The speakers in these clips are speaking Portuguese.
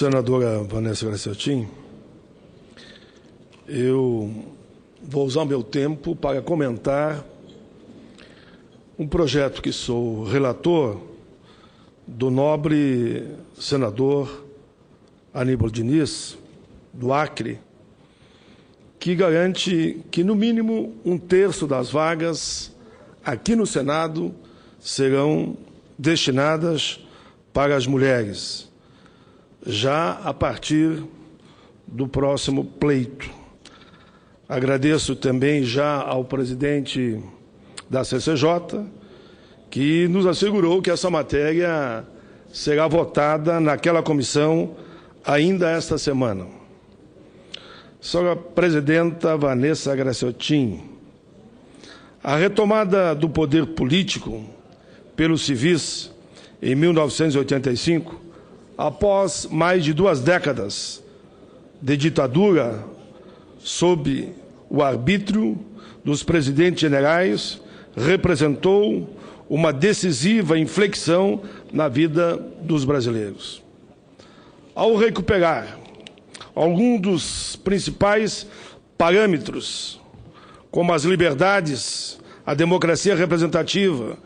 Senadora Vanessa Graciotin, eu vou usar o meu tempo para comentar um projeto que sou relator do nobre senador Aníbal Diniz, do Acre, que garante que, no mínimo, 1/3 das vagas aqui no Senado serão destinadas para as mulheres, já a partir do próximo pleito. Agradeço também já ao presidente da CCJ, que nos assegurou que essa matéria será votada naquela comissão ainda esta semana. Senhora Presidenta Vanessa Graciotin, a retomada do poder político pelos civis em 1985, após mais de 2 décadas de ditadura sob o arbítrio dos presidentes generais, representou uma decisiva inflexão na vida dos brasileiros. Ao recuperar alguns dos principais parâmetros, como as liberdades, a democracia representativa,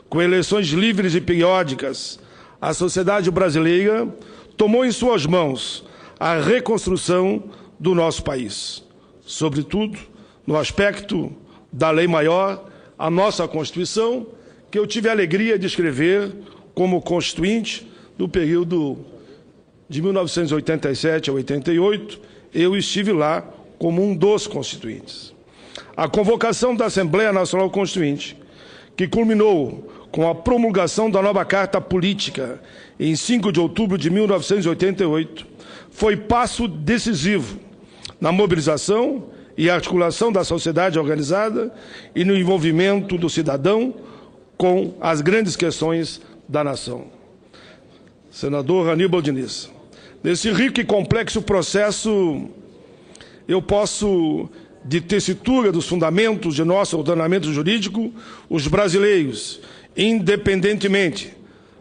com eleições livres e periódicas, a sociedade brasileira tomou em suas mãos a reconstrução do nosso país, sobretudo no aspecto da lei maior, a nossa Constituição, que eu tive a alegria de escrever como constituinte no período de 1987 a 88, eu estive lá como um dos constituintes. A convocação da Assembleia Nacional Constituinte, que culminou com a promulgação da nova Carta Política em 5 de outubro de 1988, foi passo decisivo na mobilização e articulação da sociedade organizada e no envolvimento do cidadão com as grandes questões da nação. Senador Aníbal Diniz, nesse rico e complexo processo, eu posso, de tessitura dos fundamentos de nosso ordenamento jurídico, os brasileiros, independentemente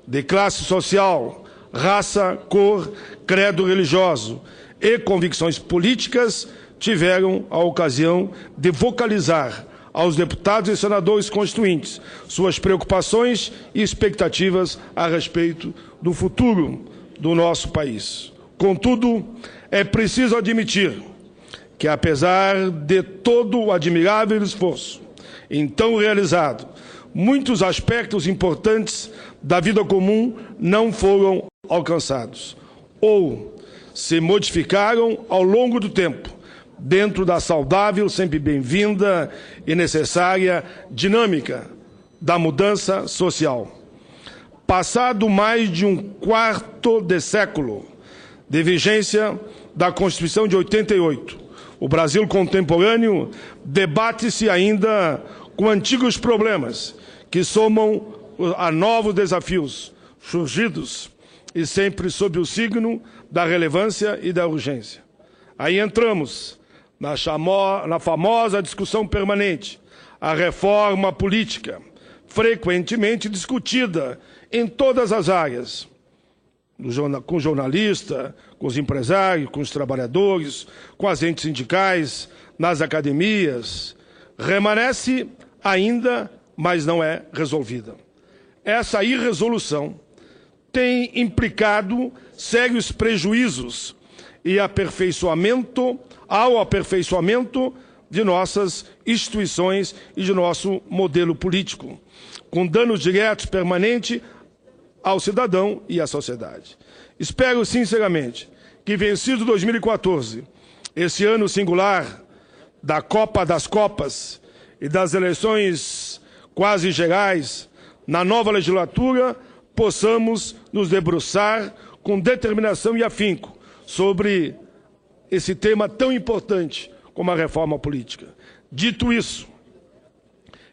de classe social, raça, cor, credo religioso e convicções políticas, tiveram a ocasião de vocalizar aos deputados e senadores constituintes suas preocupações e expectativas a respeito do futuro do nosso país. Contudo, é preciso admitir que, apesar de todo o admirável esforço então realizado, muitos aspectos importantes da vida comum não foram alcançados ou se modificaram ao longo do tempo, dentro da saudável, sempre bem-vinda e necessária dinâmica da mudança social. Passado mais de 1/4 de século de vigência da Constituição de 88, o Brasil contemporâneo debate-se ainda com antigos problemas que somam a novos desafios surgidos e sempre sob o signo da relevância e da urgência. Aí entramos na famosa discussão permanente, a reforma política, frequentemente discutida em todas as áreas, com o jornalista, com os empresários, com os trabalhadores, com as entes sindicais, nas academias, permanece ainda, mas não é resolvida. Essa irresolução tem implicado sérios prejuízos e ao aperfeiçoamento de nossas instituições e de nosso modelo político, com danos diretos permanentes ao cidadão e à sociedade. Espero, sinceramente, que, vencido 2014, esse ano singular da Copa das Copas e das eleições quase gerais, na nova legislatura, possamos nos debruçar com determinação e afinco sobre esse tema tão importante como a reforma política. Dito isso,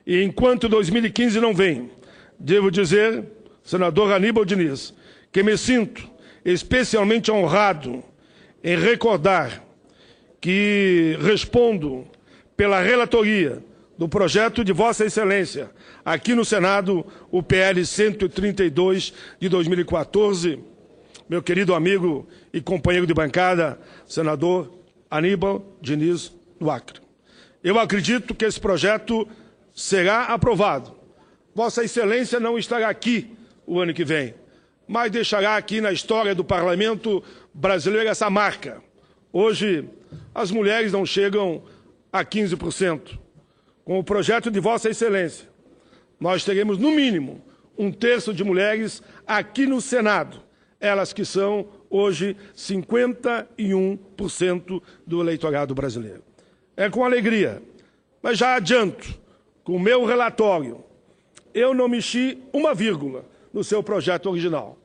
e enquanto 2015 não vem, devo dizer, senador Aníbal Diniz, que me sinto especialmente honrado em recordar que respondo pela relatoria do projeto de Vossa Excelência, aqui no Senado, o PL 132 de 2014, meu querido amigo e companheiro de bancada, senador Aníbal Diniz do Acre. Eu acredito que esse projeto será aprovado. Vossa Excelência não estará aqui o ano que vem, mas deixará aqui na história do Parlamento brasileiro essa marca. Hoje, as mulheres não chegam a 15%. Com o projeto de Vossa Excelência, nós teremos, no mínimo, 1/3 de mulheres aqui no Senado, elas que são, hoje, 51% do eleitorado brasileiro. É com alegria, mas já adianto, com o meu relatório, eu não mexi uma vírgula no seu projeto original.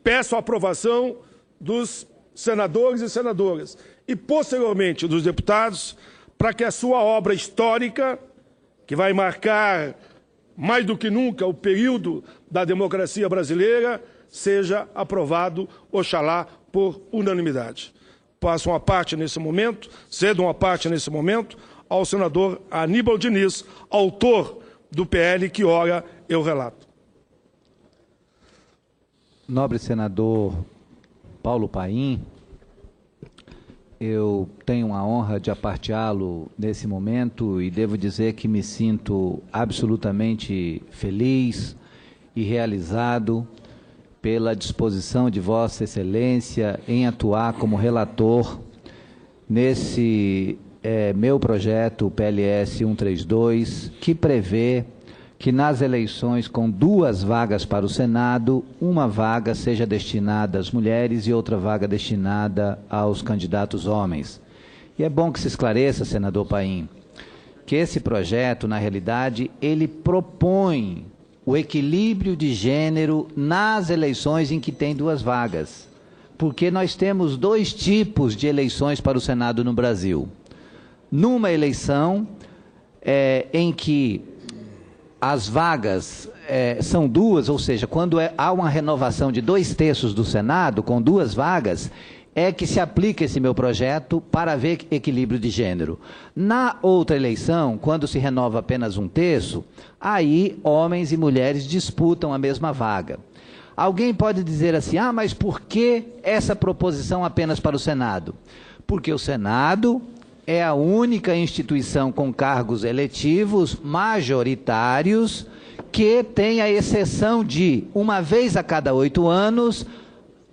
Peço a aprovação dos senadores e senadoras e, posteriormente, dos deputados, para que a sua obra histórica, que vai marcar mais do que nunca o período da democracia brasileira, seja aprovado, oxalá, por unanimidade. Passo uma parte nesse momento, cedo uma parte nesse momento, ao senador Aníbal Diniz, autor do PL que ora eu relato. Nobre senador Paulo Paim, eu tenho a honra de aparteá-lo nesse momento e devo dizer que me sinto absolutamente feliz e realizado pela disposição de Vossa Excelência em atuar como relator nesse meu projeto, o PLS 132, que prevê que nas eleições com 2 vagas para o Senado, uma vaga seja destinada às mulheres e outra vaga destinada aos candidatos homens. E é bom que se esclareça, senador Paim, que esse projeto, na realidade, ele propõe o equilíbrio de gênero nas eleições em que tem 2 vagas. Porque nós temos 2 tipos de eleições para o Senado no Brasil. Numa eleição em que as vagas são 2, ou seja, quando há uma renovação de 2/3 do Senado, com 2 vagas, é que se aplica esse meu projeto para haver equilíbrio de gênero. Na outra eleição, quando se renova apenas 1/3, aí homens e mulheres disputam a mesma vaga. Alguém pode dizer assim, mas por que essa proposição apenas para o Senado? Porque o Senado é a única instituição com cargos eletivos majoritários que tem a exceção de, uma vez a cada 8 anos,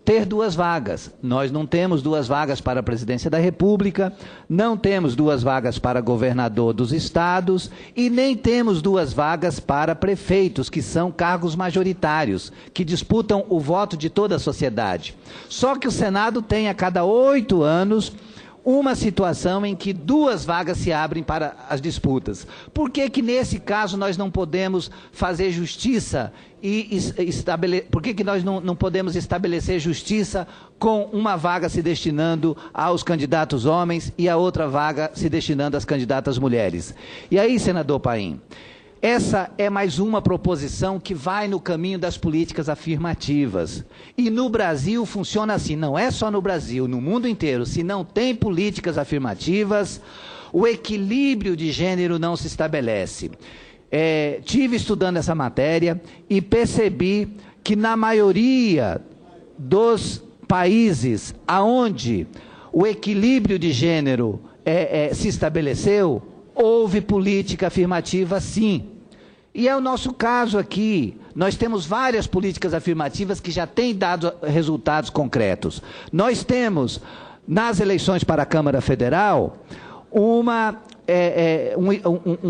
ter 2 vagas. Nós não temos 2 vagas para a presidência da República, não temos 2 vagas para governador dos estados e nem temos 2 vagas para prefeitos, que são cargos majoritários, que disputam o voto de toda a sociedade. Só que o Senado tem a cada 8 anos uma situação em que 2 vagas se abrem para as disputas. Por que que nesse caso nós não podemos fazer justiça por que nós não podemos estabelecer justiça com uma vaga se destinando aos candidatos homens e a outra vaga se destinando às candidatas mulheres? E aí, senador Paim, essa é mais uma proposição que vai no caminho das políticas afirmativas. E no Brasil funciona assim, não é só no Brasil, no mundo inteiro. Se não tem políticas afirmativas, o equilíbrio de gênero não se estabelece. Tive estudando essa matéria e percebi que na maioria dos países onde o equilíbrio de gênero se estabeleceu, houve política afirmativa sim. E é o nosso caso aqui. Nós temos várias políticas afirmativas que já têm dado resultados concretos. Nós temos, nas eleições para a Câmara Federal, um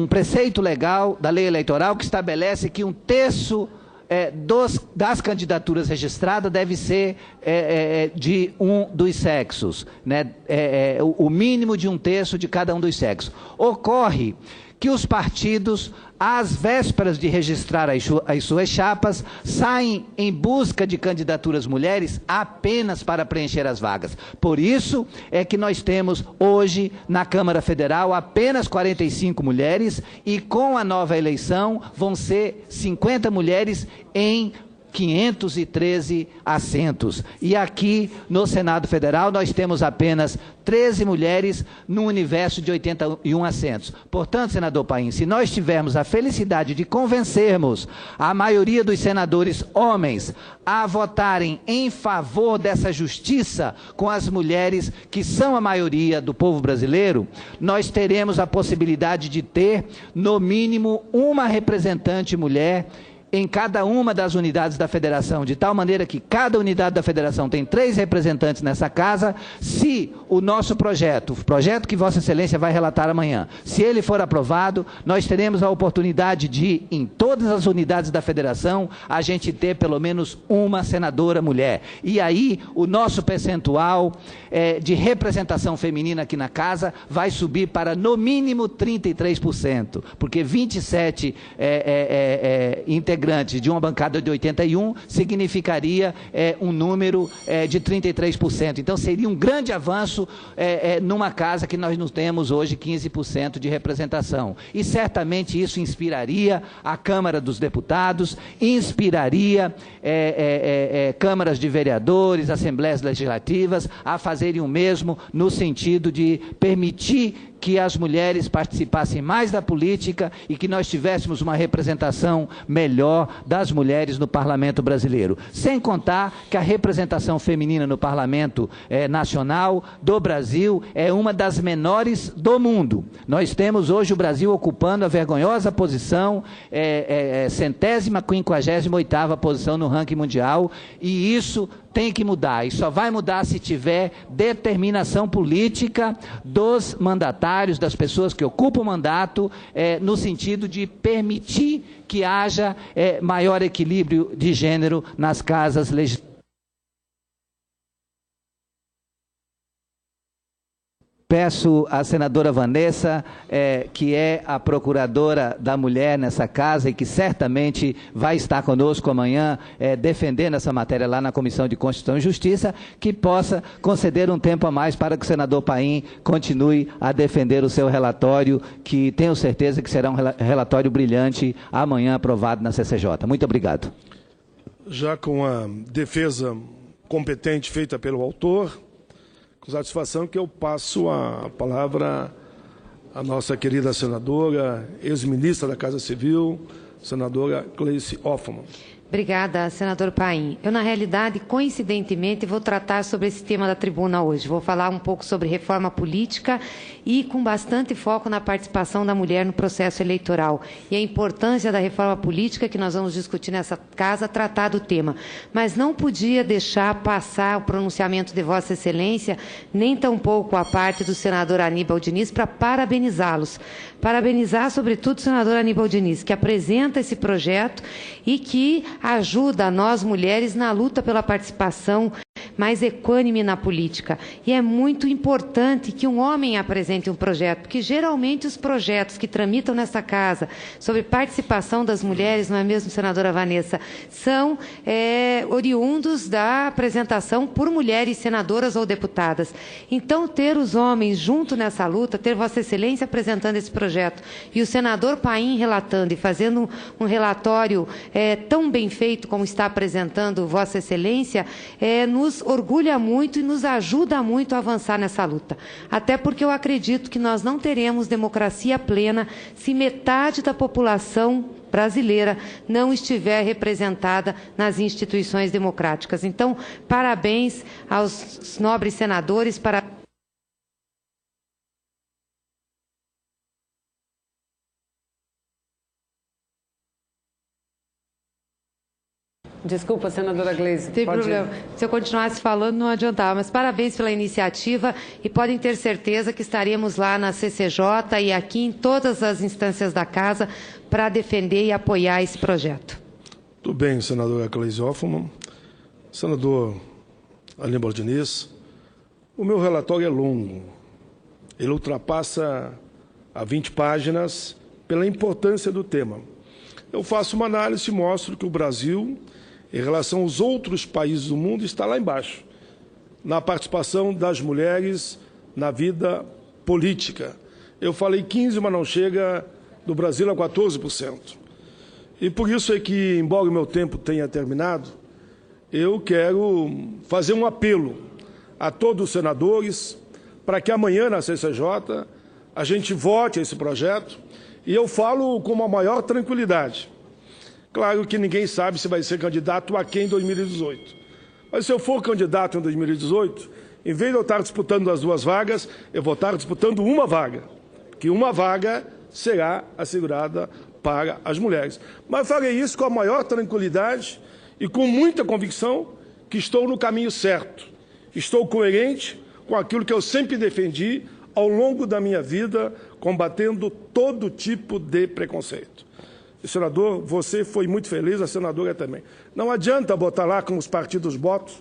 preceito legal da lei eleitoral que estabelece que 1/3 das candidaturas registradas deve ser de um dos sexos, né? O mínimo de 1/3 de cada um dos sexos. Ocorre que os partidos, às vésperas de registrar as suas chapas, saem em busca de candidaturas mulheres apenas para preencher as vagas. Por isso é que nós temos hoje na Câmara Federal apenas 45 mulheres e com a nova eleição vão ser 50 mulheres em 513 assentos. E aqui, no Senado Federal, nós temos apenas 13 mulheres no universo de 81 assentos. Portanto, senador Paim, se nós tivermos a felicidade de convencermos a maioria dos senadores homens a votarem em favor dessa justiça com as mulheres, que são a maioria do povo brasileiro, nós teremos a possibilidade de ter, no mínimo, uma representante mulher em cada uma das unidades da federação, de tal maneira que cada unidade da federação tem 3 representantes nessa casa. Se o nosso projeto, o projeto que Vossa Excelência vai relatar amanhã, se ele for aprovado, nós teremos a oportunidade de, em todas as unidades da federação, a gente ter pelo menos uma senadora mulher. E aí, o nosso percentual de representação feminina aqui na casa vai subir para, no mínimo, 33%, porque 27 integrantes de uma bancada de 81 significaria um número de 33%. Então, seria um grande avanço numa casa que nós não temos hoje 15% de representação. E certamente isso inspiraria a Câmara dos Deputados, inspiraria câmaras de vereadores, assembleias legislativas a fazerem o mesmo no sentido de permitir que as mulheres participassem mais da política e que nós tivéssemos uma representação melhor das mulheres no parlamento brasileiro. Sem contar que a representação feminina no parlamento nacional do Brasil é uma das menores do mundo. Nós temos hoje o Brasil ocupando a vergonhosa posição, 158ª posição no ranking mundial, e isso tem que mudar, e só vai mudar se tiver determinação política dos mandatários, das pessoas que ocupam o mandato, no sentido de permitir que haja maior equilíbrio de gênero nas casas legislativas. Peço à senadora Vanessa, que é a procuradora da mulher nessa casa e que certamente vai estar conosco amanhã defendendo essa matéria lá na Comissão de Constituição e Justiça, que possa conceder um tempo a mais para que o senador Paim continue a defender o seu relatório, que tenho certeza que será um relatório brilhante amanhã aprovado na CCJ. Muito obrigado. Já com a defesa competente feita pelo autor, com satisfação que eu passo a palavra à nossa querida senadora, ex-ministra da Casa Civil, senadora Gleice Hoffmann. Obrigada, senador Paim. Eu, na realidade, coincidentemente, vou tratar sobre esse tema da tribuna hoje. Vou falar um pouco sobre reforma política e com bastante foco na participação da mulher no processo eleitoral e a importância da reforma política que nós vamos discutir nessa casa, tratar do tema. Mas não podia deixar passar o pronunciamento de Vossa Excelência, nem tampouco a parte do senador Aníbal Diniz, para parabenizá-los. Parabenizar, sobretudo, o senador Aníbal Diniz, que apresenta esse projeto e que ajuda a nós, mulheres, na luta pela participação mais equânime na política. E é muito importante que um homem apresente um projeto, porque geralmente os projetos que tramitam nessa casa sobre participação das mulheres, não é mesmo, senadora Vanessa, são oriundos da apresentação por mulheres senadoras ou deputadas. Então, ter os homens junto nessa luta, ter Vossa Excelência apresentando esse projeto e o senador Paim relatando e fazendo um relatório tão bem feito como está apresentando Vossa Excelência, nos orgulha muito e nos ajuda muito a avançar nessa luta. Até porque eu acredito que nós não teremos democracia plena se metade da população brasileira não estiver representada nas instituições democráticas. Então, parabéns aos nobres senadores, Desculpa, senadora Gleice. Não tem problema. Se eu continuasse falando, não adiantava. Mas parabéns pela iniciativa e podem ter certeza que estaremos lá na CCJ e aqui em todas as instâncias da Casa para defender e apoiar esse projeto. Tudo bem, senadora Gleice Hoffmann. Senador Aníbal Diniz, o meu relatório é longo. Ele ultrapassa a 20 páginas pela importância do tema. Eu faço uma análise e mostro que o Brasil, em relação aos outros países do mundo, está lá embaixo, na participação das mulheres na vida política. Eu falei 15%, mas não chega, do Brasil a 14%. E por isso é que, embora o meu tempo tenha terminado, eu quero fazer um apelo a todos os senadores para que amanhã na CCJ a gente vote esse projeto, e eu falo com uma maior tranquilidade. Claro que ninguém sabe se vai ser candidato a quem em 2018. Mas se eu for candidato em 2018, em vez de eu estar disputando as duas vagas, eu vou estar disputando uma vaga, que uma vaga será assegurada para as mulheres. Mas farei isso com a maior tranquilidade e com muita convicção que estou no caminho certo. Estou coerente com aquilo que eu sempre defendi ao longo da minha vida, combatendo todo tipo de preconceito. E, senador, você foi muito feliz, a senadora também. Não adianta botar lá, como os partidos botam,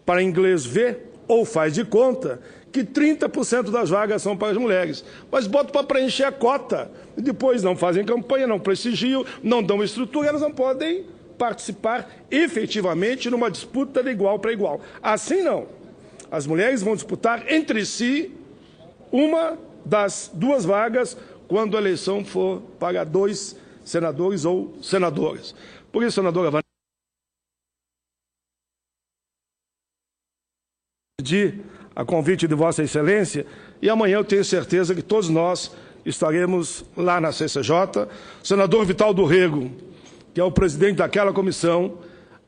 para inglês ver, ou faz de conta, que 30% das vagas são para as mulheres. Mas botam para preencher a cota. E depois não fazem campanha, não prestigiam, não dão estrutura, elas não podem participar efetivamente numa disputa de igual para igual. Assim não. As mulheres vão disputar entre si uma das duas vagas quando a eleição for para 2 senadores ou senadoras. Por isso, senadora Vanessa, pedir a convite de Vossa Excelência, e amanhã eu tenho certeza que todos nós estaremos lá na CCJ. O senador Vital do Rego, que é o presidente daquela comissão,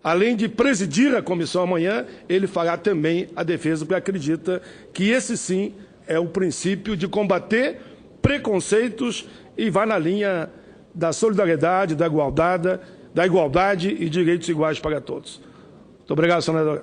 além de presidir a comissão amanhã, ele fará também a defesa, porque acredita que esse sim é o princípio de combater preconceitos e vai na linha da solidariedade, da igualdade e direitos iguais para todos. Muito obrigado, senador.